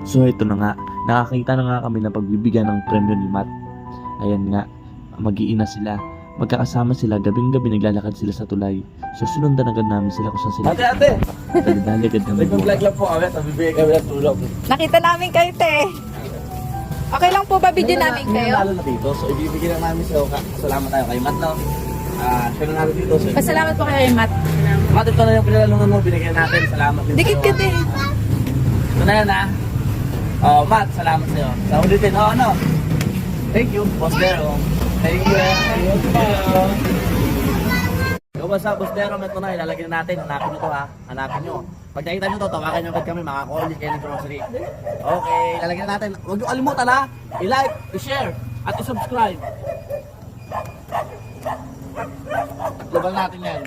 So ito na nga, nakakita na nga kami na pagbibigyan ng premyo ni Matt. Ayan nga, mag-iina sila. Magkakasama sila, gabing-gabi naglalakad sila sa tulay. So sunundan agad namin sila kung saan sila. Ate! Dali-dali agad kami. Nag-vlog lang po kami, nabibigay kami ng tulong. Nakita namin kayo, te. Okay lang po ba video namin kayo? Nanalo na dito, so ibibigay na namin sa'yo. Salamat tayo kay Matt, no? Siya nanalo dito. So, Pasalamat po kayo kay Matt. Matt, ito na yung pinalalungan mo, binigyan natin. Salamat din Dikit ka, te. Ito na yan, ha? Matt, salamat sa'yo. Sa ulitin, ano? Thank you, Boss Dero. Thank you. Yo, what's up, Boss Dero? Ito na, ilalagyan natin. Hanapin nyo to, ha? Hanapin nyo. Pag nakita nyo to, tawagan nyo agad kami, makaka-call kayo ng grocery. Okay, ilalagyan natin. Huwag nyo kalimutan, ha? I-like, i-share, at i-subscribe. Global natin yan.